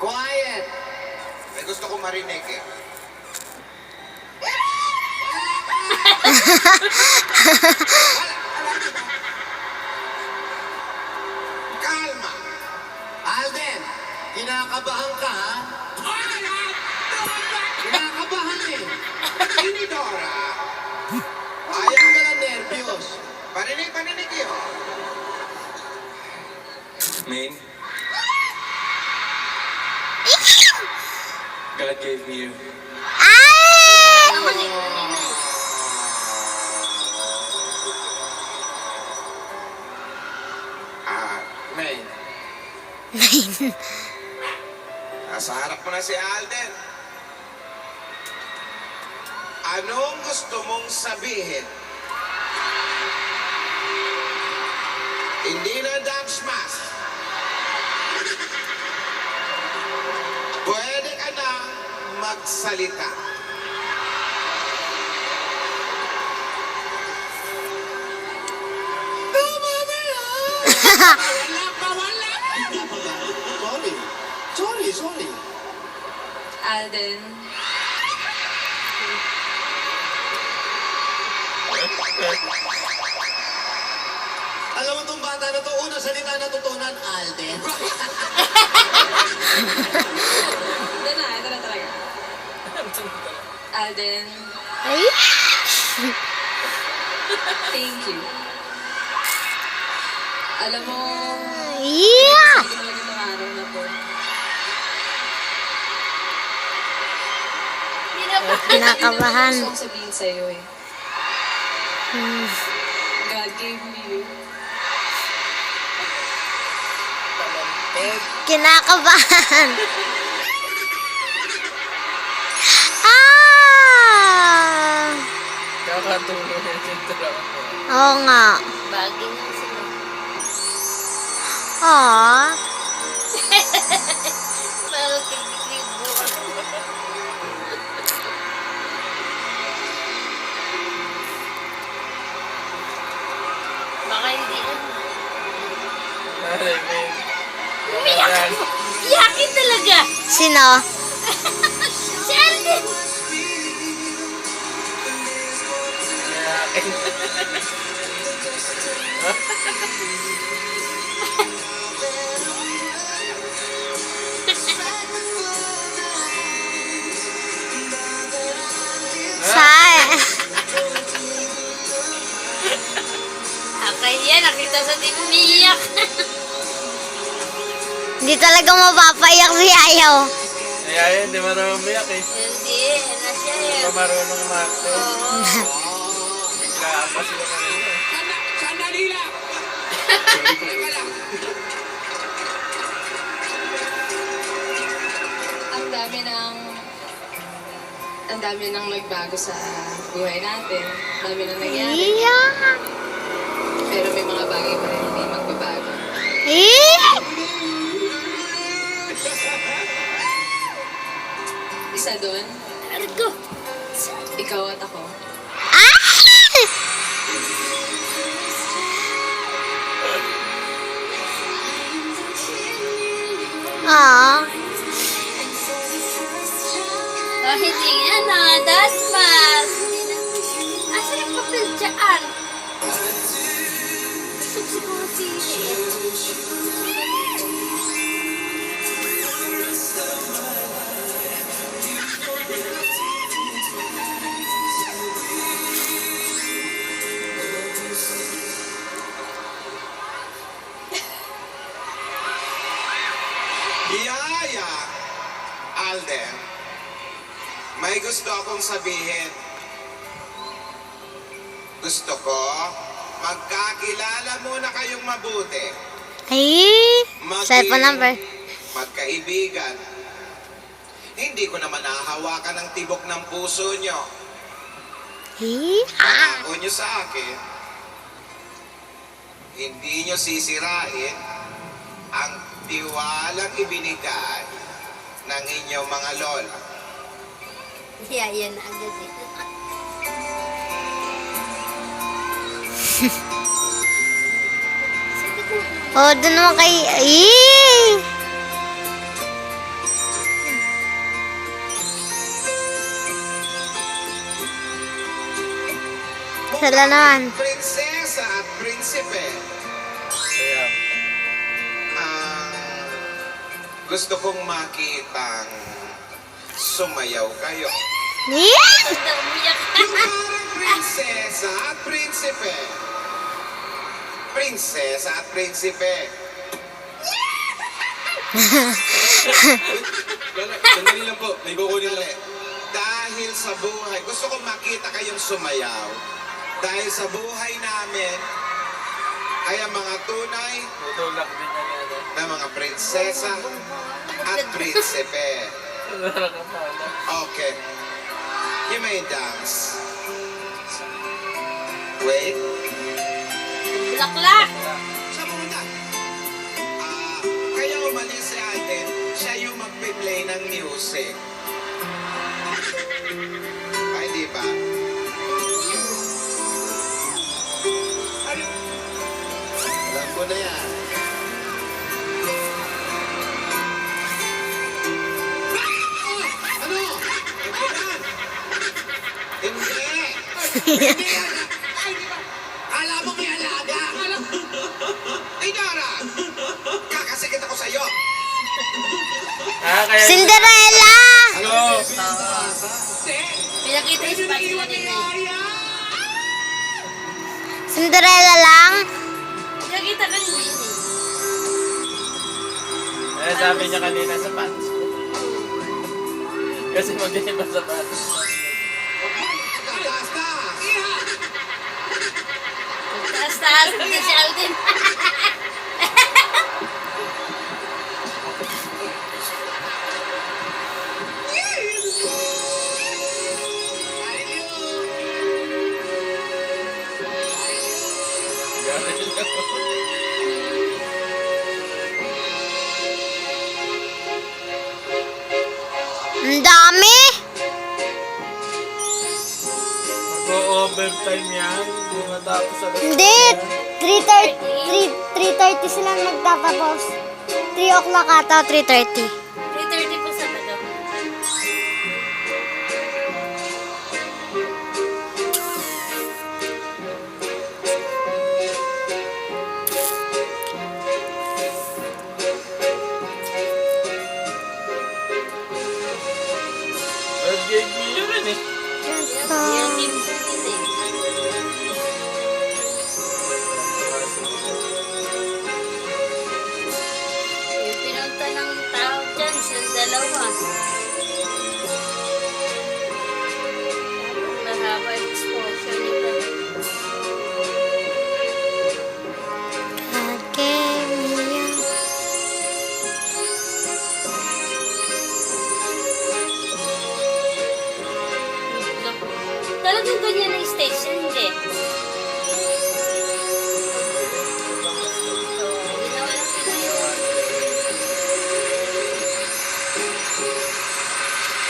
Quiet! May gusto ko marinig eh. Kalma! Alden, kinakabahan ka, ha? Kinakabahan eh. Inidora! Ayaw ka na nervyos. Paninig yun. Main, God gave me you. May. Nasa harap mo na si Alden. Anong gusto mong sabihin? Hindi na dance mask. Pwede ka na magsalita. Sorry. Alden. Alam mo itong bata na to, unang salita na tutunan, Alden. Ito na talaga. Alden, thank you. Alam mo, Yeah! hindi talaga ng araw na to. Kinakabahan. Gusto kong sabihin sa'yo eh. God gave me you. Kinakabahan. Ah! Kakatulong na yung drama. Oo nga. Bagay nga sila. Aww. Parang tigligbo. Baka hindi Ay, Main. umiyak! Iyakin talaga! Sino? Si Alden! Saan? Kaya nakita sa TV umiiyak. Hindi talaga mapapaiyak si Ayaw. Kaya yun, di marunong umiyak eh. Hindi, ano siya Hindi eh. pa marunong umarte. Oo. Biglaan pa sila kanina eh. Sandali lang! Teka lang. Ang dami nang nagbago sa buhay natin. Ang dami nang nangyari. Yeah. Pero may mga bagay pa rin hindi magbabago. Isa doon, Arat ko. ikaw at ako. Aww. Oh, hindi nga na. Das mas. Asa yung papel dyan? Gusto siguro si... Biyaya, Alden, may gusto akong sabihin. Gusto ko, magkakilala muna kayong mabuti. Ay, cellphone number. Magkaibigan. Hindi ko naman nahahawakan ang tibok ng puso nyo. Pangako nyo sa akin, hindi nyo sisirain ang tiwalang ibinigay ng inyong mga lola. Yeah, yan agad eh. Sabi ko, Oh, doon naman kay... Ay! sila naman. Prinsesa at prinsipe. Ayan. Gusto kong makitang sumayaw kayo. Yeah! Ganda, umiyak. Yung parang prinsesa at prinsipe. Prinsesa at prinsipe. Sandali lang po, may kukunin lang. Dahil sa buhay, gusto kong makita kayong sumayaw. Dahil sa buhay namin, ay ang mga tunay Tutulak din yan ano. na mga prinsesa at prinsipe. Nakakapala. Okay. You may dance. Wait. Laklak. Sa pumunta. Kaya umalis si Alden, siya yung magpe-play ng music. Ay, di ba? Alam ko na yan. Ano? Hindi! Hindi yan! Kala mo may alaga! Ay, Dara! Kakasikit ako sa'yo! Kaya Cinderella! Go! Pinakita yung spot nila din eh. Cinderella lang? Pinakita ka din eh. Eh, sabi niya kanina sa pants ko. Kasi mag-iba sa pants. Basta! Taas-taas din si Alden. Ang dami! Mag-overtime yan. Hindi matapos sa Hindi! 3:30 sila magtatapos. 3 o'clock ata, 3:30. 3:30 po Sabado. First game niyo rin eh. Yung game po din eh. Yung pinunta ng tao dyan, silang dalawa. Mahaba yung exposure nila. Alchemia. Talagang ganyan ang station, hindi. So, ginawa lang sila yun.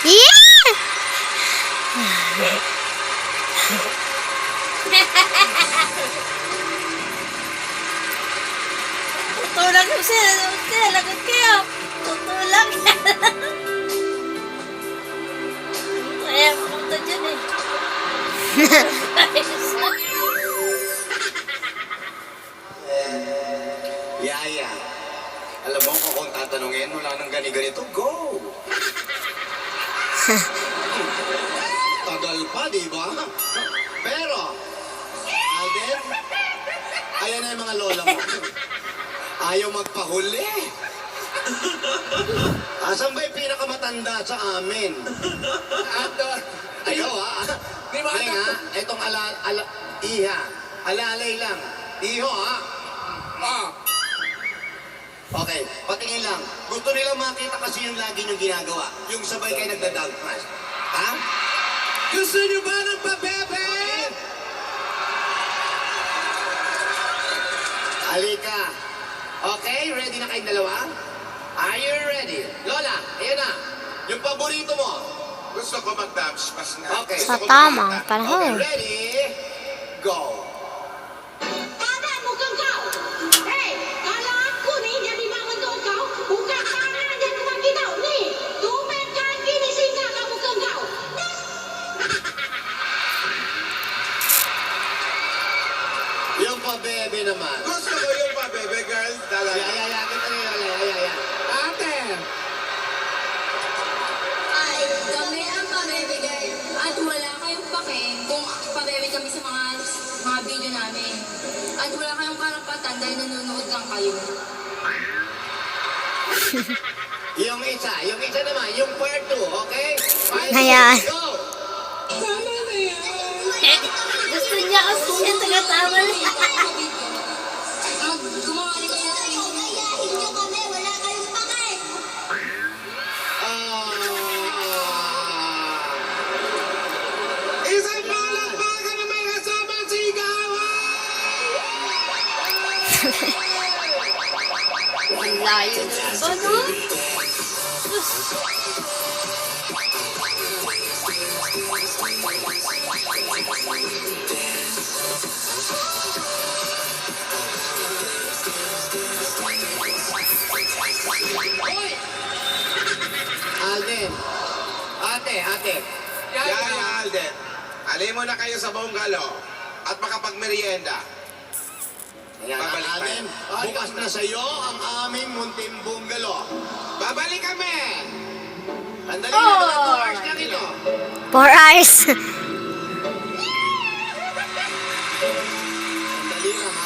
Yeah! Tutulak ko sila. Lagot kayo. Tutulak. Kaya pumunta dyan eh. Yaya, alam mo kung tatanungin, wala nang gani-ganito, go! Tagal pa, di ba? Pero, Alden, ayan na yung mga lola mo. Ayaw magpahuli. Asan ba yung pinakamatanda sa amin? At, ayaw Di ba? Itong iha, alalay lang. Iho Okay, patingin lang. Gusto nilang makita kasi yung lagi niyong ginagawa. Yung sabay kayo nagda-dog crash. Ha? Gusto niyo ba ng pabebe? Halika. Okay, ready na kayong dalawa? Are you ready? Lola, ayan na. Yung paborito mo. Gusto ko mag-dance pas nga. Okay. Sa tamang Okay, panahon. ready? Go. Tama mo kang kau. Hey, kala aku ni jadi bangun tu kau. Bukan tangan yang kau kita ni. Tumben kaki ni singgah kamu kang kau. naman. Gusto ko yung pa, baby girl. Talaga. Ay, kita niyo. Ate! Ay, kami ang pamimigay. At wala kayong pake kung pamimigay kami sa mga video namin. At wala kayong karapatan dahil nanonood lang kayo. Yung isa naman, yung part 2, okay? Ayan. Go! Gusto niya kasi siya taga-tama niya. Gumawa rin kayo sa inyo. Gayahin niyo kami, wala kayong pake. Isang palakpakan na may kasamang sigawan! Ang layo. Ano? Alden. Ate. Yaya Alden, alin mo na kayo sa bungalo at makapagmerienda. Ayan, Babalik Alden. tayo. Bukas na sa'yo ang aming munting bunggalo. Babalik kami! Sandali na, mga 2 hours na rin, oh. 4 hours.